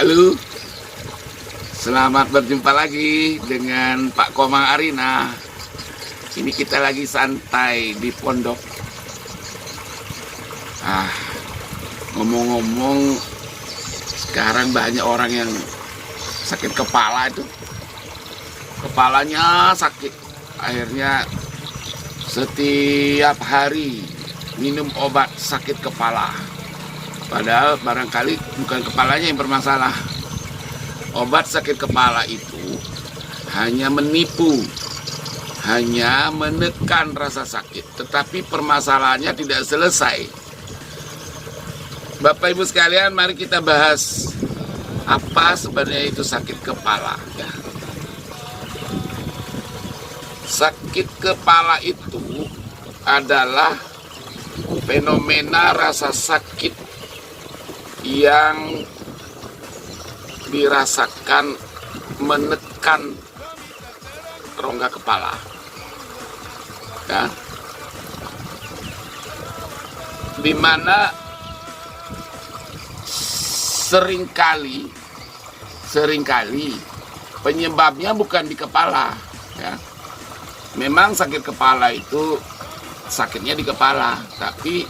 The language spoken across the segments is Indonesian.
Halo, selamat berjumpa lagi dengan Pak Komang Arina. Ini kita lagi santai di pondok. Ngomong-ngomong, sekarang banyak orang yang sakit kepala itu. Kepalanya sakit, akhirnya setiap hari minum obat sakit kepala. Padahal barangkali bukan kepalanya yang bermasalah. Obat sakit kepala itu hanya menipu, hanya menekan rasa sakit, tetapi permasalahannya tidak selesai. Bapak Ibu sekalian, mari kita bahas apa sebenarnya itu sakit kepala. Sakit kepala itu adalah fenomena rasa sakit yang dirasakan menekan rongga kepala, ya, dimana seringkali penyebabnya bukan di kepala, ya. Memang sakit kepala itu sakitnya di kepala, tapi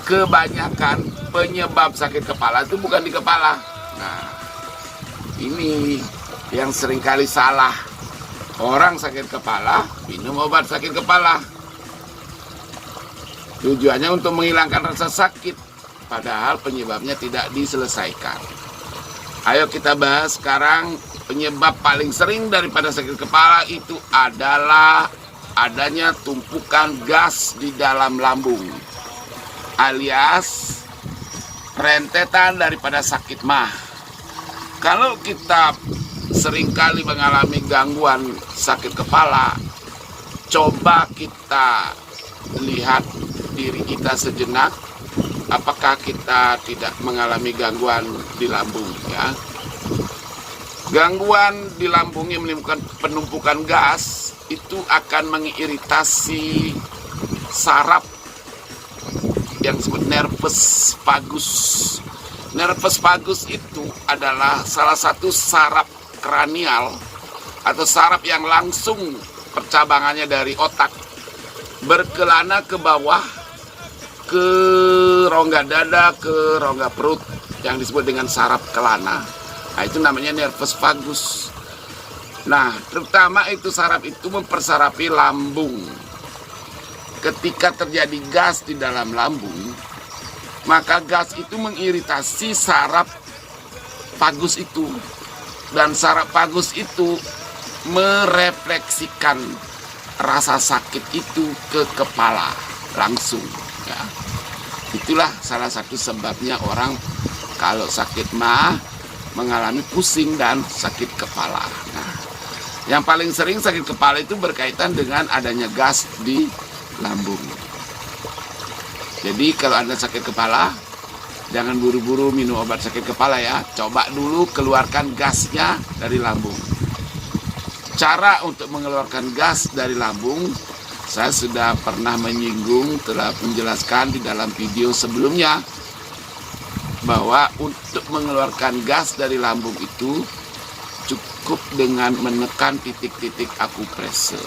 kebanyakan penyebab sakit kepala itu bukan di kepala. Nah, ini yang seringkali salah. Orang sakit kepala, minum obat sakit kepala. Tujuannya untuk menghilangkan rasa sakit, padahal penyebabnya tidak diselesaikan. Ayo kita bahas sekarang penyebab paling sering daripada sakit kepala itu adalah adanya tumpukan gas di dalam lambung, alias rentetan daripada sakit mah. Kalau kita seringkali mengalami gangguan sakit kepala, coba kita lihat diri kita sejenak, apakah kita tidak mengalami gangguan di lambung, ya. Gangguan di lambung yang menimbulkan penumpukan gas itu akan mengiritasi saraf yang disebut nervus vagus. Nervus vagus itu adalah salah satu saraf kranial atau saraf yang langsung percabangannya dari otak berkelana ke bawah ke rongga dada, ke rongga perut yang disebut dengan saraf kelana. Nah, itu namanya nervus vagus. Nah, terutama itu saraf itu mempersarafi lambung. Ketika terjadi gas di dalam lambung, maka gas itu mengiritasi saraf vagus itu, dan saraf vagus itu merefleksikan rasa sakit itu ke kepala langsung, ya. Itulah salah satu sebabnya orang kalau sakit mah mengalami pusing dan sakit kepala. Nah, yang paling sering sakit kepala itu berkaitan dengan adanya gas di lambung. Jadi kalau Anda sakit kepala, jangan buru-buru minum obat sakit kepala, ya. Coba dulu keluarkan gasnya dari lambung. Cara untuk mengeluarkan gas dari lambung, saya sudah pernah menyinggung, telah menjelaskan di dalam video sebelumnya, bahwa untuk mengeluarkan gas dari lambung itu cukup dengan menekan titik-titik akupresur.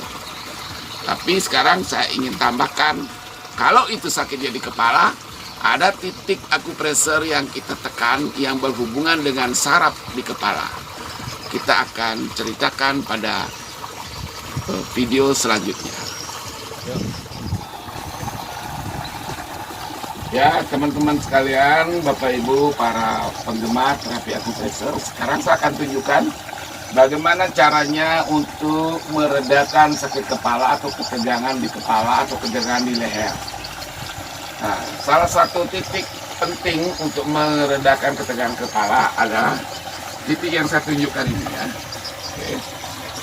Tapi sekarang saya ingin tambahkan, kalau itu sakitnya di kepala, ada titik akupresur yang kita tekan yang berhubungan dengan saraf di kepala. Kita akan ceritakan pada video selanjutnya. Ya, teman-teman sekalian, Bapak Ibu, para penggemar terapi akupresur, sekarang saya akan tunjukkan bagaimana caranya untuk meredakan sakit kepala atau ketegangan di kepala atau ketegangan di leher. Nah, salah satu titik penting untuk meredakan ketegangan kepala adalah titik yang saya tunjukkan ini, ya. Oke.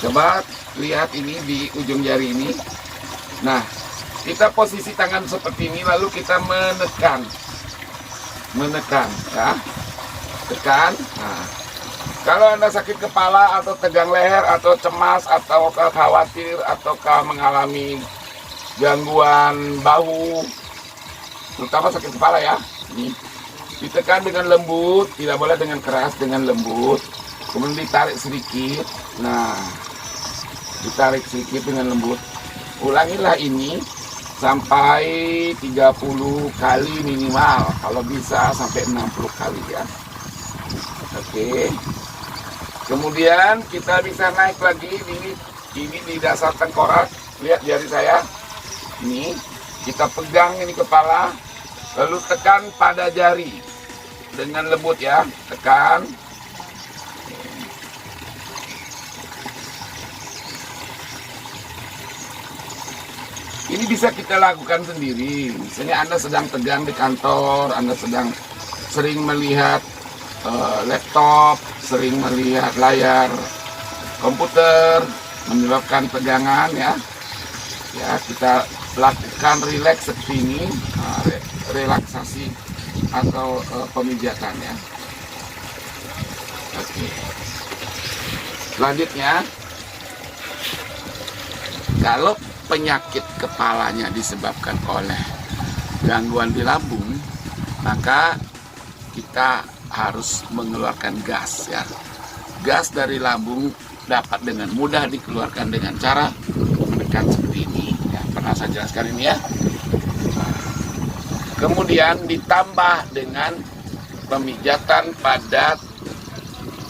Coba lihat ini di ujung jari ini. Nah, kita posisi tangan seperti ini, lalu kita menekan, ya, tekan. Nah, kalau Anda sakit kepala atau tegang leher atau cemas atau khawatir ataukah mengalami gangguan bahu, terutama sakit kepala, ya. Ini Ditekan dengan lembut, tidak boleh dengan keras, dengan lembut. Kemudian ditarik sedikit. Nah, ditarik sedikit dengan lembut. Ulangilah ini sampai 30 kali minimal, kalau bisa sampai 60 kali ya. Oke. Kemudian kita bisa naik lagi ini di dasar tengkorak. Lihat jari saya. Ini kita pegang ini kepala, lalu tekan pada jari dengan lembut ya, tekan. Ini bisa kita lakukan sendiri. Misalnya Anda sedang tegang di kantor, Anda sedang sering melihat laptop, sering melihat layar komputer, menyebabkan tegangan ya. Ya, kita lakukan rileks seperti ini, relaksasi atau pemijatan ya. Oke. Selanjutnya, kalau penyakit kepalanya disebabkan oleh gangguan di lambung, maka kita harus mengeluarkan gas ya. Gas dari lambung dapat dengan mudah dikeluarkan dengan cara menekan seperti ini ya. Pernah saya jelaskan ini ya. Kemudian ditambah dengan pemijatan pada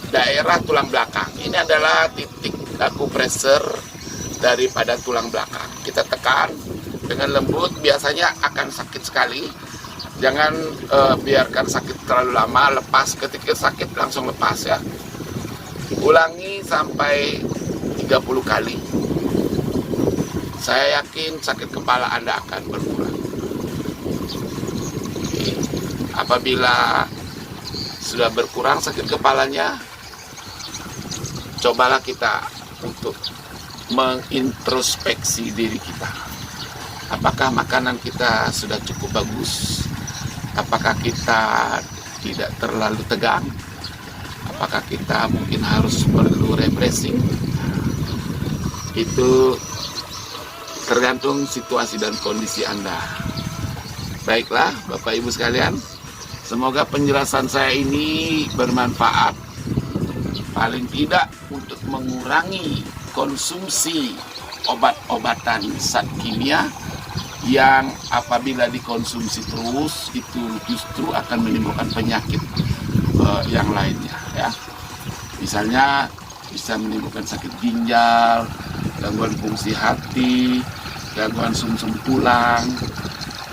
daerah tulang belakang. Ini adalah titik akupressure daripada tulang belakang. Kita tekan dengan lembut, biasanya akan sakit sekali. Jangan biarkan sakit terlalu lama, lepas ketika sakit langsung lepas ya. Ulangi sampai 30 kali. Saya yakin sakit kepala Anda akan berkurang. Apabila sudah berkurang sakit kepalanya, cobalah kita untuk mengintrospeksi diri kita. Apakah makanan kita sudah cukup bagus? Apakah kita tidak terlalu tegang? Apakah kita mungkin harus perlu refreshing? Itu tergantung situasi dan kondisi Anda. Baiklah Bapak Ibu sekalian, semoga penjelasan saya ini bermanfaat. Paling tidak untuk mengurangi konsumsi obat-obatan zat kimia yang apabila dikonsumsi terus itu justru akan menimbulkan penyakit yang lainnya ya. Misalnya bisa menimbulkan sakit ginjal, gangguan fungsi hati, gangguan sumsum tulang.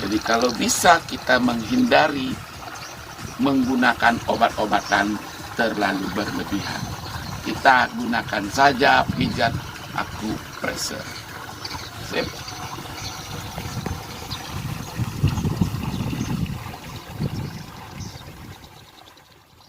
Jadi kalau bisa kita menghindari menggunakan obat-obatan terlalu berlebihan, kita gunakan saja pijat akupressure. Sip.